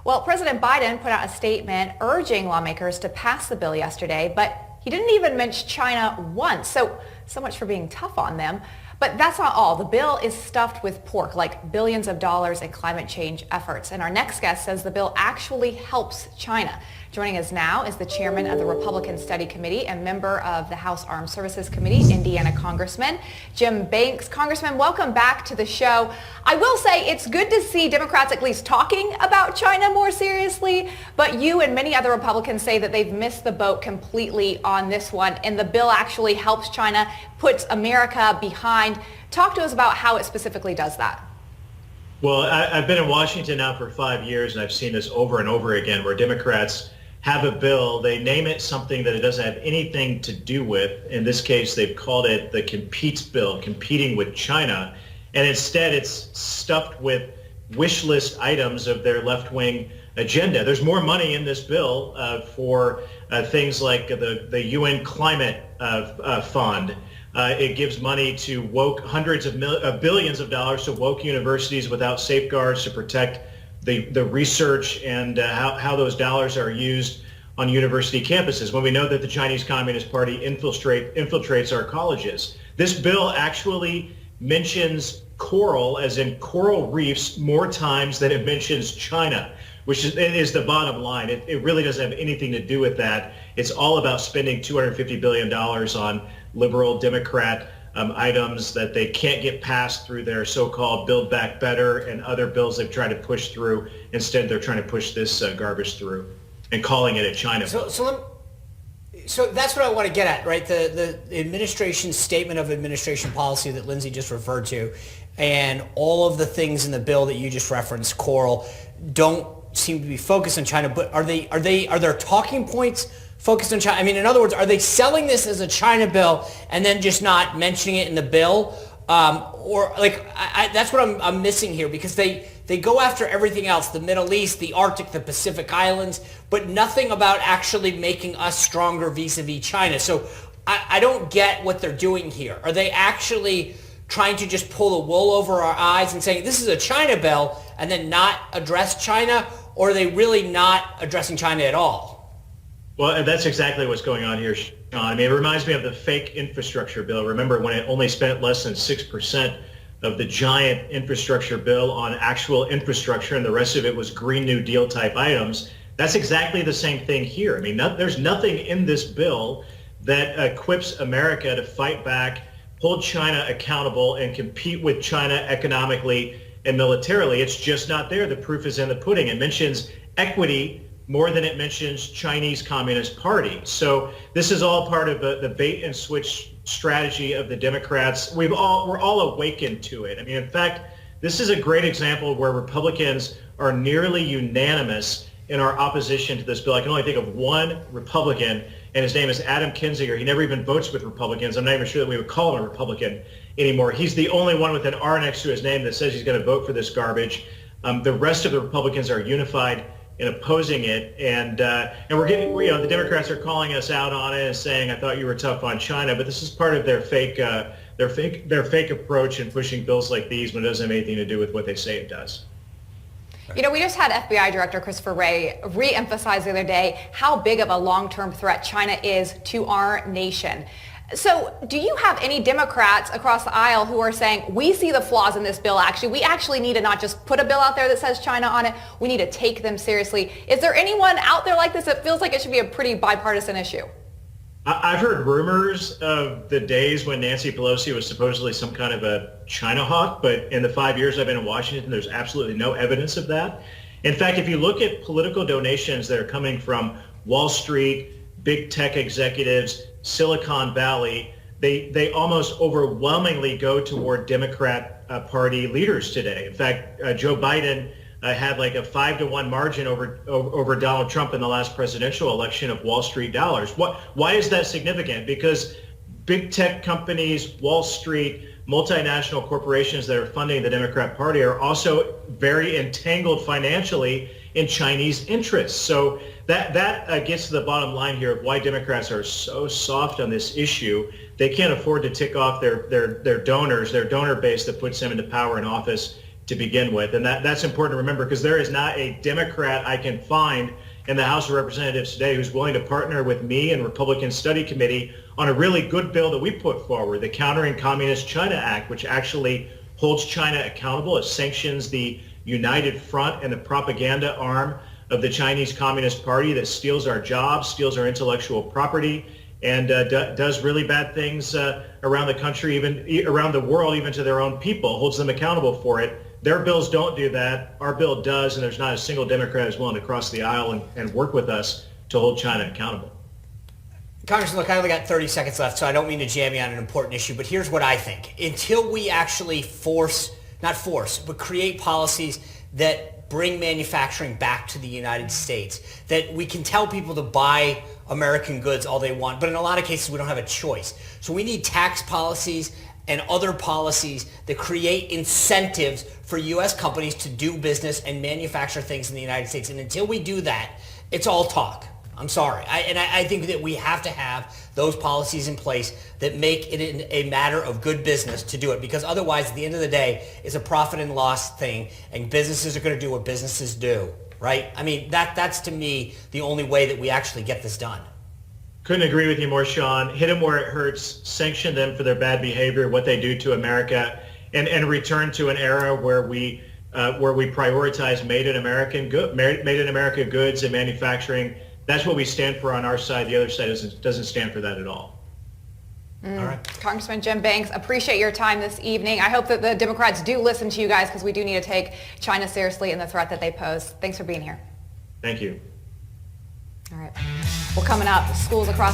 Well, President Biden put out a statement urging lawmakers to pass the bill yesterday, but he didn't even mention China once. So much for being tough on them. But that's not all. The bill is stuffed with pork, like billions of dollars in climate change efforts. And our next guest says the bill actually helps China. Joining us now is the chairman of the Republican Study Committee and member of the House Armed Services Committee, Indiana Congressman Jim Banks. Congressman, welcome back to the show. I will say it's good to see Democrats at least talking about China more seriously, but you and many other Republicans say that they've missed the boat completely on this one, and the bill actually helps China, puts America behind. Talk to us about how it specifically does that. Well, I've been in Washington now for 5 years, and I've seen this over and over again where Democrats have a bill, they name it something that it doesn't have anything to do with. In this case, they've called it the Competes Bill, competing with China. And instead, it's stuffed with wish list items of their left-wing agenda. There's more money in this bill for things like the UN Climate Fund. It gives money to woke hundreds of billions of dollars to woke universities without safeguards to protect the research and how those dollars are used on university campuses when we know that the Chinese Communist Party infiltrates our colleges. This bill actually mentions coral, as in coral reefs, more times than it mentions China, which is the bottom line. It really doesn't have anything to do with that. It's all about spending $250 billion on liberal Democrat items that they can't get passed through their so-called Build Back Better and other bills they've tried to push through. Instead, they're trying to push this garbage through and calling it a China bill. So that's what I want to get at, right? The administration's statement of administration policy that Lindsay just referred to, and all of the things in the bill that you just referenced, Coral, don't seem to be focused on China. But are there talking points focused on China? I mean, in other words, are they selling this as a China bill and then just not mentioning it in the bill? That's what I'm missing here, because they go after everything else, the Middle East, the Arctic, the Pacific Islands, but nothing about actually making us stronger vis-a-vis China. So I don't get what they're doing here. Are they actually trying to just pull the wool over our eyes and saying this is a China bill and then not address China, or are they really not addressing China at all? Well, that's exactly what's going on here, Sean. I mean, it reminds me of the fake infrastructure bill. Remember when it only spent less than 6% of the giant infrastructure bill on actual infrastructure, and the rest of it was Green New Deal type items? That's exactly the same thing here. I mean, there's nothing in this bill that equips America to fight back, hold China accountable, and compete with China economically and militarily. It's just not there. The proof is in the pudding. It mentions equity more than it mentions Chinese Communist Party. So this is all part of the bait and switch strategy of the Democrats. We're all awakened to it. I mean, in fact, this is a great example where Republicans are nearly unanimous in our opposition to this bill. I can only think of one Republican, and his name is Adam Kinzinger. He never even votes with Republicans. I'm not even sure that we would call him a Republican anymore. He's the only one with an R next to his name that says he's going to vote for this garbage. The rest of the Republicans are unified in opposing it, and we're getting, the Democrats are calling us out on it and saying, "I thought you were tough on China," but this is part of their fake approach in pushing bills like these when it doesn't have anything to do with what they say it does. You know, we just had FBI Director Christopher Wray re-emphasize the other day how big of a long-term threat China is to our nation. So do you have any Democrats across the aisle who are saying, we see the flaws in this bill, we actually need to not just put a bill out there that says China on it, we need to take them seriously? Is there anyone out there like this that feels like it should be a pretty bipartisan issue? I've heard rumors of the days when Nancy Pelosi was supposedly some kind of a China hawk, but in the 5 years I've been in Washington, there's absolutely no evidence of that. In fact, if you look at political donations that are coming from Wall Street, big tech executives, Silicon Valley, they almost overwhelmingly go toward Democrat Party leaders today. In fact, Joe Biden had like a 5-to-1 margin over Donald Trump in the last presidential election of Wall Street dollars. Why is that significant? Because big tech companies, Wall Street, multinational corporations that are funding the Democrat Party are also very entangled financially in Chinese interests. So that gets to the bottom line here of why Democrats are so soft on this issue. They can't afford to tick off their donors, their donor base that puts them into power and office to begin with. And that's important to remember, because there is not a Democrat I can find in the House of Representatives today who's willing to partner with me and Republican Study Committee on a really good bill that we put forward, the Countering Communist China Act, which actually holds China accountable. It sanctions the United Front and the propaganda arm of the Chinese Communist Party that steals our jobs, steals our intellectual property, and does really bad things around the country, even around the world, even to their own people, holds them accountable for it. Their bills don't do that. Our bill does, and there's not a single Democrat who's willing to cross the aisle and work with us to hold China accountable. Congressman, look, I only got 30 seconds left, so I don't mean to jam you on an important issue, but here's what I think. Until we actually create policies that bring manufacturing back to the United States, that we can tell people to buy American goods all they want, but in a lot of cases we don't have a choice. So we need tax policies and other policies that create incentives for U.S. companies to do business and manufacture things in the United States. And until we do that, it's all talk. I'm sorry. I think that we have to have those policies in place that make it a matter of good business to do it, because otherwise, at the end of the day, it's a profit and loss thing, and businesses are going to do what businesses do, right? I mean, that's to me the only way that we actually get this done. Couldn't agree with you more, Sean. Hit them where it hurts, sanction them for their bad behavior, what they do to America, and return to an era where we prioritize made in America goods and manufacturing. That's what we stand for on our side. The other side doesn't stand for that at all. All right. Congressman Jim Banks, appreciate your time this evening. I hope that the Democrats do listen to you guys, because we do need to take China seriously and the threat that they pose. Thanks for being here. Thank you. All right. Well, coming up, schools across